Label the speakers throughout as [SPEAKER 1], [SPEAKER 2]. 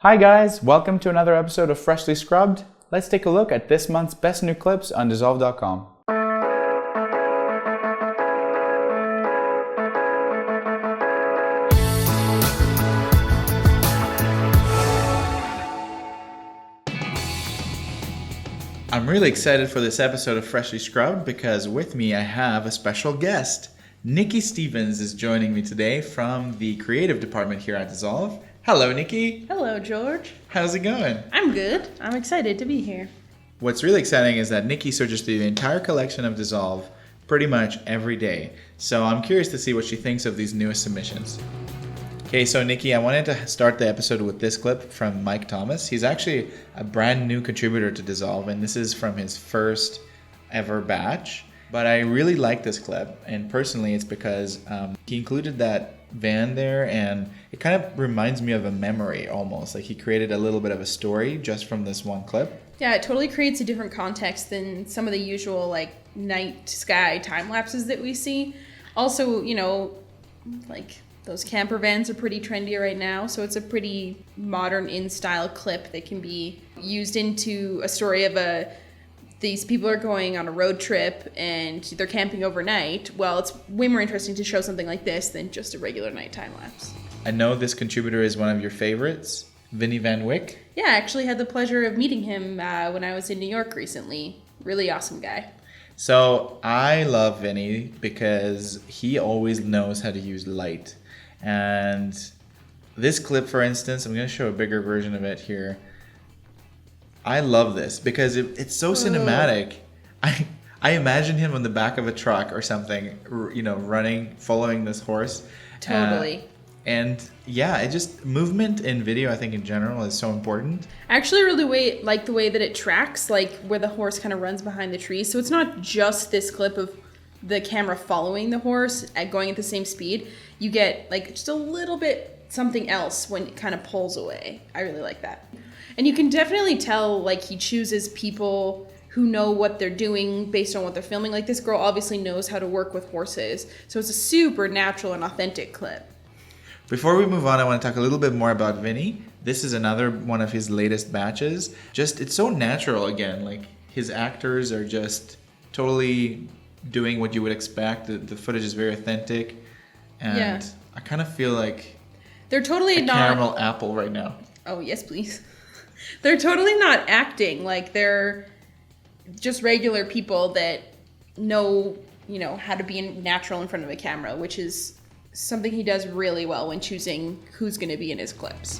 [SPEAKER 1] Hi guys, welcome to another episode of Freshly Scrubbed. Let's take a look at this month's best new clips on Dissolve.com. I'm really excited for this episode of Freshly Scrubbed because with me I have a special guest. Nikki Stephens is joining me today from the creative department here at Dissolve. Hello, Nikki.
[SPEAKER 2] Hello, George.
[SPEAKER 1] How's it going?
[SPEAKER 2] I'm good. I'm excited to be here.
[SPEAKER 1] What's really exciting is that Nikki searches through the entire collection of Dissolve pretty much every day. So I'm curious to see what she thinks of these newest submissions. Okay, so Nikki, I wanted to start the episode with this clip from Mike Thomas. He's actually a brand new contributor to Dissolve, and this is from his first ever batch. But I really like this clip, and personally it's because he included that van there, and it kind of reminds me of a memory almost. Like he created a little bit of a story just from this one clip.
[SPEAKER 2] Yeah, it totally creates a different context than some of the usual like night sky time lapses that we see. Also, you know, like those camper vans are pretty trendy right now, so it's a pretty modern in style clip that can be used into a story of these people are going on a road trip and they're camping overnight. Well, it's way more interesting to show something like this than just a regular night time lapse.
[SPEAKER 1] I know this contributor is one of your favorites, Vinny Van Wyck.
[SPEAKER 2] Yeah, I actually had the pleasure of meeting him when I was in New York recently. Really awesome guy.
[SPEAKER 1] So I love Vinny because he always knows how to use light. And this clip, for instance, I'm going to show a bigger version of it here. I love this because it's so cinematic. I imagine him on the back of a truck or something, you know, running, following this horse.
[SPEAKER 2] Totally.
[SPEAKER 1] And yeah, it just movement in video, I think in general, is so important.
[SPEAKER 2] I actually really like the way that it tracks, like where the horse kind of runs behind the tree. So it's not just this clip of the camera following the horse going at the same speed. You get like just a little bit something else when it kind of pulls away. I really like that. And you can definitely tell, like, he chooses people who know what they're doing based on what they're filming. Like, this girl obviously knows how to work with horses. So it's a super natural and authentic clip.
[SPEAKER 1] Before we move on, I want to talk a little bit more about Vinny. This is another one of his latest batches. Just, it's so natural again. Like, his actors are just totally doing what you would expect. The footage is very authentic. And yeah. I kind of feel like
[SPEAKER 2] they're totally not
[SPEAKER 1] caramel apple right now.
[SPEAKER 2] Oh, yes, please. They're totally not acting. Like, they're just regular people that know, you know, how to be natural in front of a camera, which is something he does really well when choosing who's going to be in his clips.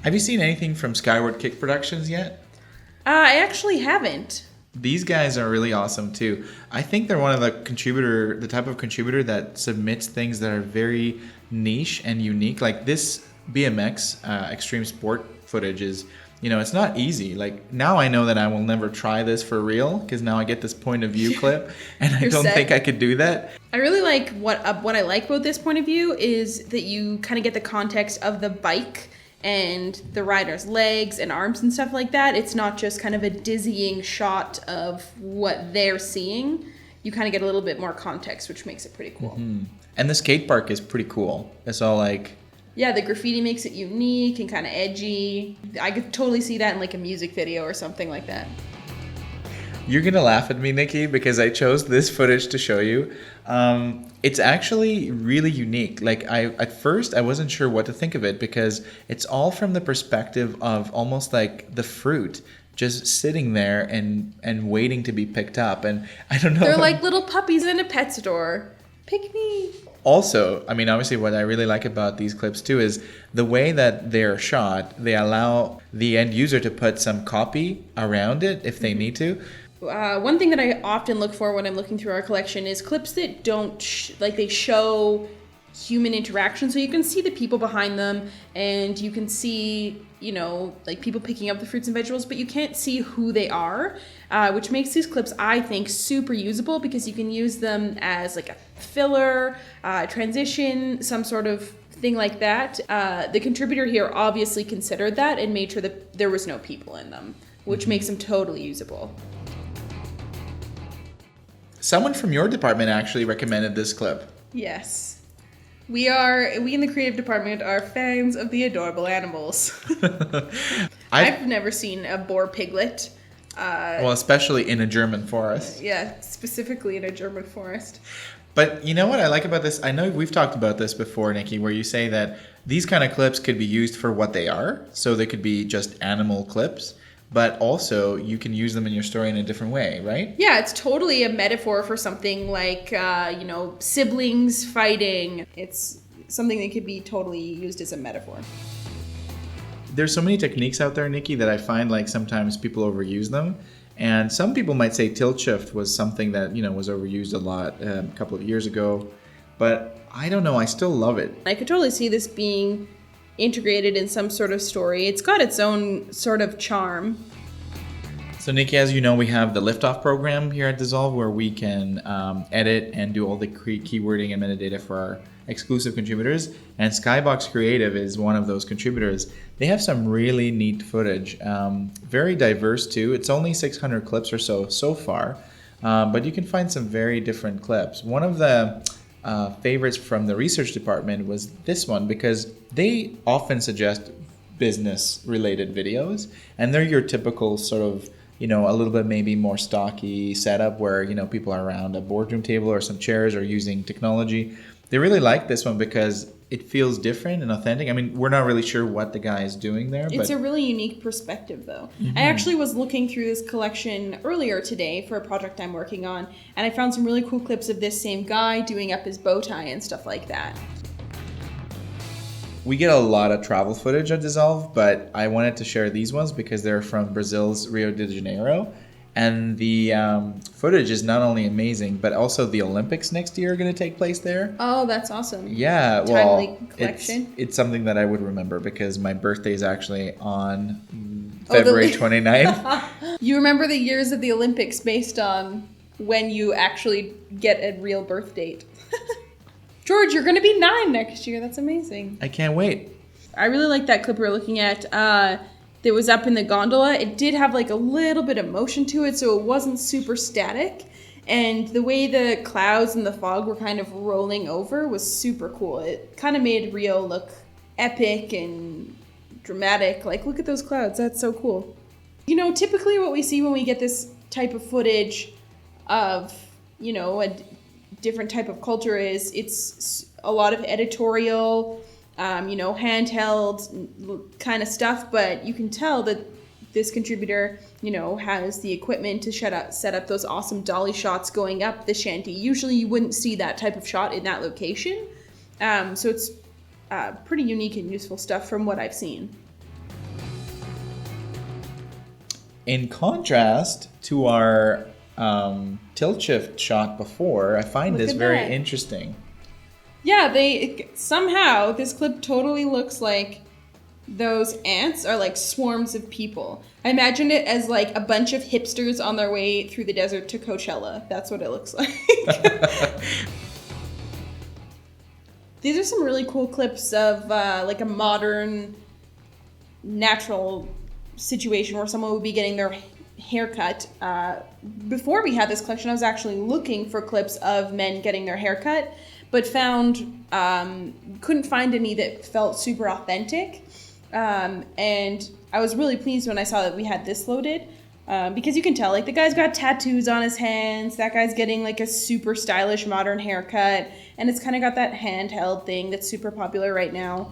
[SPEAKER 1] Have you seen anything from Skyward Kick Productions yet?
[SPEAKER 2] I actually haven't.
[SPEAKER 1] These guys are really awesome too. I think they're one of the type of contributor that submits things that are very niche and unique. Like this BMX extreme sport footage is, you know, it's not easy. Like now I know that I will never try this for real because now I get this point of view clip and I don't think I could do that.
[SPEAKER 2] I really like what I like about this point of view is that you kind of get the context of the bike and the rider's legs and arms and stuff like that. It's not just kind of a dizzying shot of what they're seeing. You kind of get a little bit more context, which makes it pretty cool.
[SPEAKER 1] Mm-hmm. And the skate park is pretty cool. It's all like...
[SPEAKER 2] Yeah, the graffiti makes it unique and kind of edgy. I could totally see that in like a music video or something like that.
[SPEAKER 1] You're going to laugh at me, Nikki, because I chose this footage to show you. It's actually really unique. Like at first I wasn't sure what to think of it because it's all from the perspective of almost like the fruit just sitting there and waiting to be picked up. And I don't know.
[SPEAKER 2] They're like little puppies in a pet store. Pick me.
[SPEAKER 1] Also, I mean, obviously what I really like about these clips too is the way that they're shot. They allow the end user to put some copy around it if they need to.
[SPEAKER 2] One thing that I often look for when I'm looking through our collection is clips that don't they show human interaction, so you can see the people behind them and you can see, you know, like people picking up the fruits and vegetables, but you can't see who they are, which makes these clips, I think, super usable because you can use them as like a filler, transition, some sort of thing like that. The contributor here obviously considered that and made sure that there was no people in them, which makes them totally usable.
[SPEAKER 1] Someone from your department actually recommended this clip.
[SPEAKER 2] Yes. We in the creative department are fans of the adorable animals. I've never seen a boar piglet.
[SPEAKER 1] Well, especially in a German forest.
[SPEAKER 2] Yeah, specifically in a German forest.
[SPEAKER 1] But you know what I like about this? I know we've talked about this before, Nikki, where you say that these kind of clips could be used for what they are. So they could be just animal clips, but also you can use them in your story in a different way, right?
[SPEAKER 2] Yeah, it's totally a metaphor for something like, siblings fighting. It's something that could be totally used as a metaphor.
[SPEAKER 1] There's so many techniques out there, Nikki, that I find like sometimes people overuse them. And some people might say tilt shift was something that, was overused a lot a couple of years ago. But I don't know, I still love it.
[SPEAKER 2] I could totally see this being integrated in some sort of story. It's got its own sort of charm.
[SPEAKER 1] So Nikki, as you know, we have the Liftoff program here at Dissolve where we can edit and do all the keywording and metadata for our exclusive contributors. And Skybox Creative is one of those contributors. They have some really neat footage, very diverse too. It's only 600 clips or so far, but you can find some very different clips. One of the favorites from the research department was this one because they often suggest business related videos, and they're your typical sort of a little bit maybe more stocky setup where people are around a boardroom table or some chairs or using technology. They really like this one because it feels different and authentic. I mean, we're not really sure what the guy is doing there.
[SPEAKER 2] It's a really unique perspective, though. Mm-hmm. I actually was looking through this collection earlier today for a project I'm working on, and I found some really cool clips of this same guy doing up his bow tie and stuff like that.
[SPEAKER 1] We get a lot of travel footage at Dissolve, but I wanted to share these ones because they're from Brazil's Rio de Janeiro. And the footage is not only amazing, but also the Olympics next year are going to take place there.
[SPEAKER 2] Oh, that's awesome.
[SPEAKER 1] Yeah,
[SPEAKER 2] timely collection.
[SPEAKER 1] It's something that I would remember because my birthday is actually on February 29th.
[SPEAKER 2] You remember the years of the Olympics based on when you actually get a real birth date. George, you're going to be 9 next year. That's amazing.
[SPEAKER 1] I can't wait.
[SPEAKER 2] I really like that clip we were looking at. That was up in the gondola. It did have like a little bit of motion to it, so it wasn't super static. And the way the clouds and the fog were kind of rolling over was super cool. It kind of made Rio look epic and dramatic. Like, look at those clouds. That's so cool. Typically what we see when we get this type of footage of, a different type of culture is it's a lot of editorial, handheld kind of stuff, but you can tell that this contributor, has the equipment to set up those awesome dolly shots going up the shanty. Usually you wouldn't see that type of shot in that location. So it's pretty unique and useful stuff from what I've seen.
[SPEAKER 1] In contrast to our tilt shift shot before, I find this very interesting.
[SPEAKER 2] Yeah, somehow this clip totally looks like those ants are like swarms of people. I imagined it as like a bunch of hipsters on their way through the desert to Coachella. That's what it looks like. These are some really cool clips of like a modern, natural situation where someone would be getting their haircut. Before we had this collection, I was actually looking for clips of men getting their haircut, but couldn't find any that felt super authentic. And I was really pleased when I saw that we had this loaded, because you can tell, like, the guy's got tattoos on his hands, that guy's getting like a super stylish modern haircut, and it's kind of got that handheld thing that's super popular right now.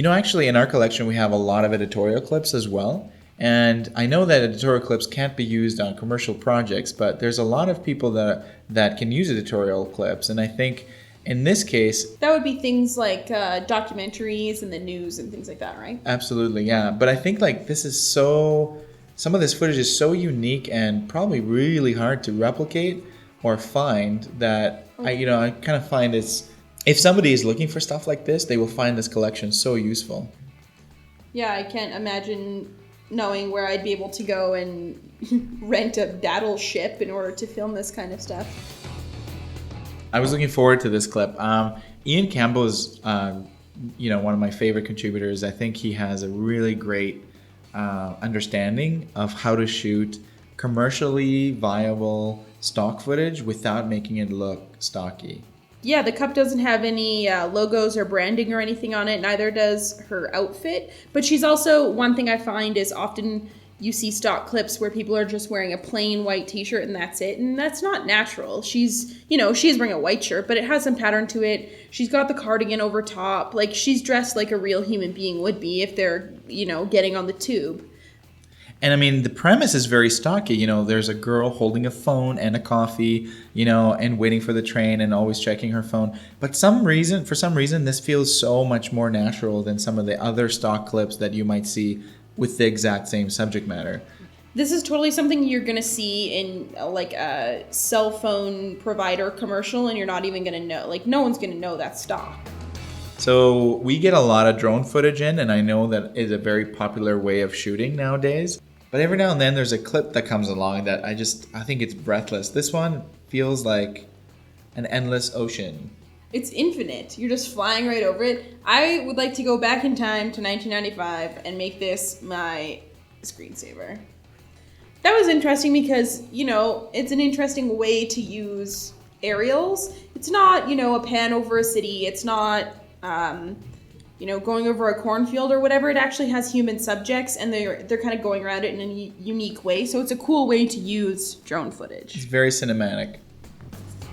[SPEAKER 1] Actually in our collection we have a lot of editorial clips as well. And I know that editorial clips can't be used on commercial projects, but there's a lot of people that can use editorial clips. And I think in this case...
[SPEAKER 2] that would be things like documentaries and the news and things like that, right?
[SPEAKER 1] Absolutely, yeah. But I think like this is some of this footage is so unique and probably really hard to replicate or find that I kind of find it's... if somebody is looking for stuff like this, they will find this collection so useful.
[SPEAKER 2] Yeah, I can't imagine knowing where I'd be able to go and rent a daddle ship in order to film this kind of stuff.
[SPEAKER 1] I was looking forward to this clip. Ian Campbell is, one of my favorite contributors. I think he has a really great understanding of how to shoot commercially viable stock footage without making it look stocky.
[SPEAKER 2] Yeah, the cup doesn't have any logos or branding or anything on it. Neither does her outfit. But she's also, one thing I find is often you see stock clips where people are just wearing a plain white t-shirt and that's it. And that's not natural. She's wearing a white shirt, but it has some pattern to it. She's got the cardigan over top. Like, she's dressed like a real human being would be if they're, getting on the tube.
[SPEAKER 1] And I mean, the premise is very stocky. There's a girl holding a phone and a coffee, and waiting for the train and always checking her phone. But for some reason, this feels so much more natural than some of the other stock clips that you might see with the exact same subject matter.
[SPEAKER 2] This is totally something you're going to see in like a cell phone provider commercial, and you're not even going to know. Like, no one's going to know that stock.
[SPEAKER 1] So we get a lot of drone footage in, and I know that is a very popular way of shooting nowadays. But every now and then there's a clip that comes along that I think it's breathless. This one feels like an endless ocean.
[SPEAKER 2] It's infinite. You're just flying right over it. I would like to go back in time to 1995 and make this my screensaver. That was interesting because, it's an interesting way to use aerials. It's not, a pan over a city. It's not, going over a cornfield or whatever. It actually has human subjects, and they're kind of going around it in a unique way. So it's a cool way to use drone footage.
[SPEAKER 1] It's very cinematic.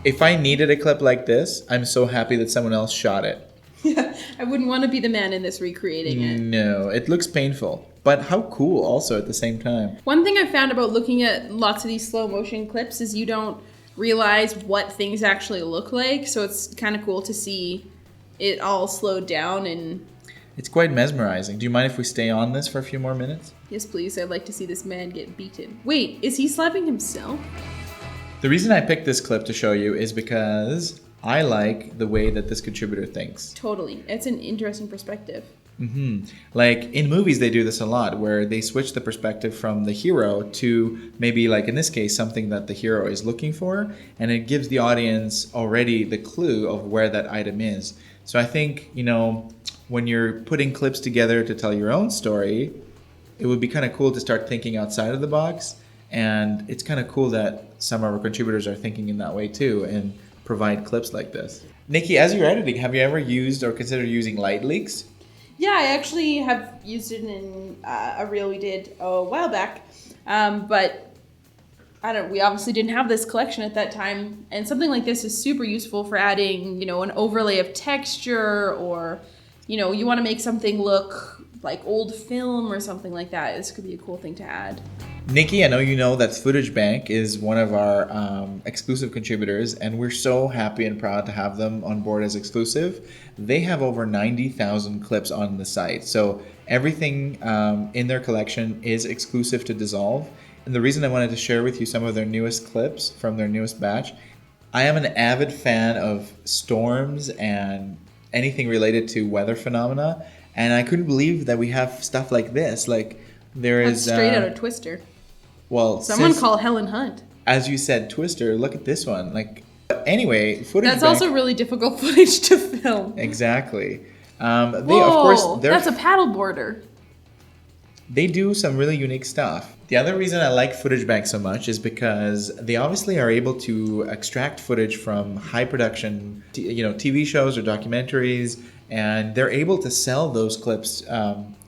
[SPEAKER 1] If I needed a clip like this, I'm so happy that someone else shot it.
[SPEAKER 2] Yeah, I wouldn't want to be the man in this recreating it.
[SPEAKER 1] No, it looks painful. But how cool also at the same time.
[SPEAKER 2] One thing I found about looking at lots of these slow motion clips is you don't realize what things actually look like. So it's kind of cool to see it all slowed down. And
[SPEAKER 1] it's quite mesmerizing. Do you mind if we stay on this for a few more minutes?
[SPEAKER 2] Yes, please. I'd like to see this man get beaten. Wait, is he slapping himself?
[SPEAKER 1] The reason I picked this clip to show you is because I like the way that this contributor thinks.
[SPEAKER 2] Totally. It's an interesting perspective.
[SPEAKER 1] Mm-hmm. Like in movies, they do this a lot where they switch the perspective from the hero to maybe, like in this case, something that the hero is looking for. And it gives the audience already the clue of where that item is. So I think, when you're putting clips together to tell your own story, it would be kind of cool to start thinking outside of the box. And it's kind of cool that some of our contributors are thinking in that way too and provide clips like this. Nikki, as you're editing, have you ever used or considered using light leaks?
[SPEAKER 2] Yeah, I actually have used it in a reel we did a while back, but we obviously didn't have this collection at that time, and something like this is super useful for adding, an overlay of texture, or, you want to make something look like old film or something like that. This could be a cool thing to add.
[SPEAKER 1] Nikki, I know you know that Footage Bank is one of our exclusive contributors, and we're so happy and proud to have them on board as exclusive. They have over 90,000 clips on the site, so everything in their collection is exclusive to Dissolve. And the reason I wanted to share with you some of their newest clips from their newest batch, I am an avid fan of storms and anything related to weather phenomena, and I couldn't believe that we have stuff like this. Like, there is
[SPEAKER 2] straight out of Twister.
[SPEAKER 1] Well,
[SPEAKER 2] someone call Helen Hunt.
[SPEAKER 1] As you said, Twister, look at this one. Like, anyway, Footage
[SPEAKER 2] That's
[SPEAKER 1] Bank,
[SPEAKER 2] also really difficult footage to film.
[SPEAKER 1] Exactly.
[SPEAKER 2] Whoa,
[SPEAKER 1] of course,
[SPEAKER 2] that's a paddleboarder.
[SPEAKER 1] They do some really unique stuff. The other reason I like Footage Bank so much is because they obviously are able to extract footage from high production, TV shows or documentaries, and they're able to sell those clips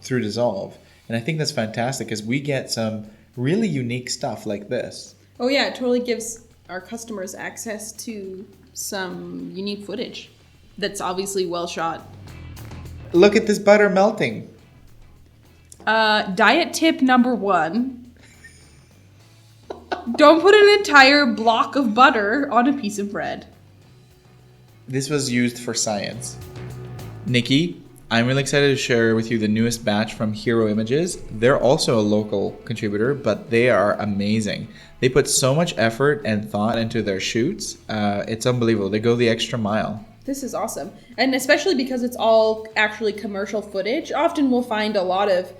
[SPEAKER 1] through Dissolve. And I think that's fantastic because we get some really unique stuff like this.
[SPEAKER 2] Oh yeah, it totally gives our customers access to some unique footage that's obviously well shot.
[SPEAKER 1] Look at this butter melting.
[SPEAKER 2] Diet tip number 1. Don't put an entire block of butter on a piece of bread.
[SPEAKER 1] This was used for science. Nikki, I'm really excited to share with you the newest batch from Hero Images. They're also a local contributor, but they are amazing. They put so much effort and thought into their shoots. It's unbelievable. They go the extra mile.
[SPEAKER 2] This is awesome. And especially because it's all actually commercial footage. Often we'll find a lot of,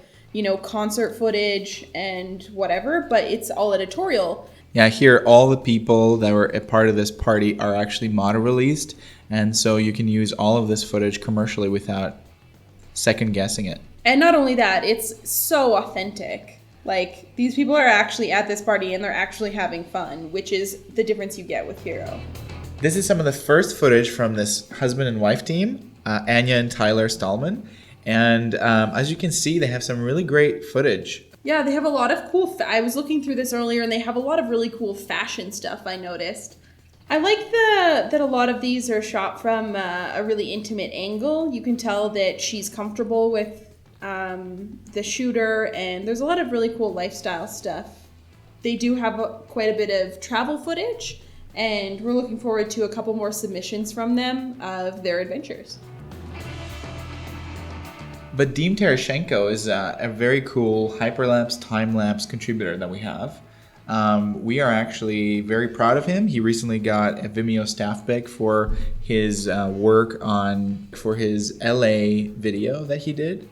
[SPEAKER 2] concert footage and whatever, but it's all editorial.
[SPEAKER 1] Yeah, here all the people that were a part of this party are actually model released. And so you can use all of this footage commercially without second guessing it.
[SPEAKER 2] And not only that, it's so authentic. Like, these people are actually at this party and they're actually having fun, which is the difference you get with Hero.
[SPEAKER 1] This is some of the first footage from this husband and wife team, Anya and Tyler Stallman. And as you can see, they have some really great footage.
[SPEAKER 2] Yeah, they have a lot of cool, I was looking through this earlier, and they have a lot of really cool fashion stuff, I noticed. I like that a lot of these are shot from a really intimate angle. You can tell that she's comfortable with the shooter, and there's a lot of really cool lifestyle stuff. They do have quite a bit of travel footage, and we're looking forward to a couple more submissions from them of their adventures.
[SPEAKER 1] But Deem Terashenko is a very cool hyperlapse, time-lapse contributor that we have. We are actually very proud of him. He recently got a Vimeo staff pick for his work for his LA video that he did.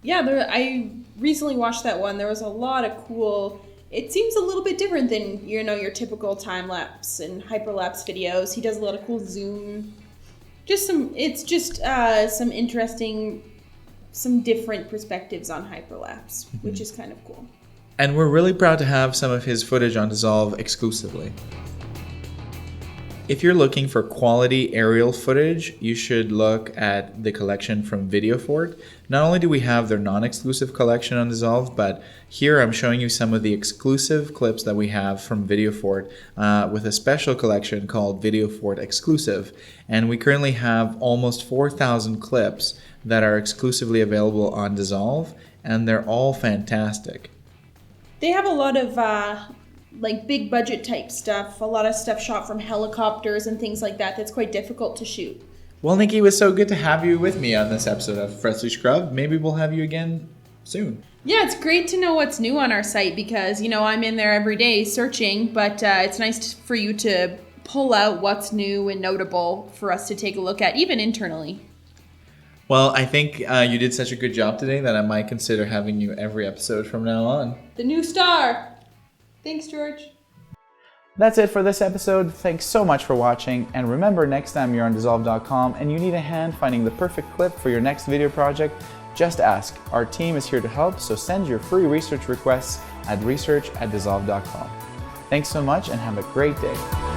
[SPEAKER 2] Yeah, I recently watched that one. There was a lot of cool. It seems a little bit different than your typical time-lapse and hyperlapse videos. He does a lot of cool zoom. Some interesting, some different perspectives on hyperlapse, which is kind of cool.
[SPEAKER 1] And we're really proud to have some of his footage on Dissolve exclusively. If you're looking for quality aerial footage, you should look at the collection from VideoFort. Not only do we have their non-exclusive collection on Dissolve, but here I'm showing you some of the exclusive clips that we have from VideoFort with a special collection called VideoFort Exclusive. And we currently have almost 4,000 clips that are exclusively available on Dissolve, and they're all fantastic.
[SPEAKER 2] They have a lot of big budget type stuff, a lot of stuff shot from helicopters and things like that that's quite difficult to shoot.
[SPEAKER 1] Well, Nikki, it was so good to have you with me on this episode of Freshly Scrubbed. Maybe we'll have you again soon.
[SPEAKER 2] Yeah, it's great to know what's new on our site because, I'm in there every day searching, but it's nice for you to pull out what's new and notable for us to take a look at, even internally.
[SPEAKER 1] Well, I think you did such a good job today that I might consider having you every episode from now on.
[SPEAKER 2] The new star! Thanks, George.
[SPEAKER 1] That's it for this episode. Thanks so much for watching. And remember, next time you're on Dissolve.com and you need a hand finding the perfect clip for your next video project, just ask. Our team is here to help, so send your free research requests at research@dissolve.com. Thanks so much and have a great day.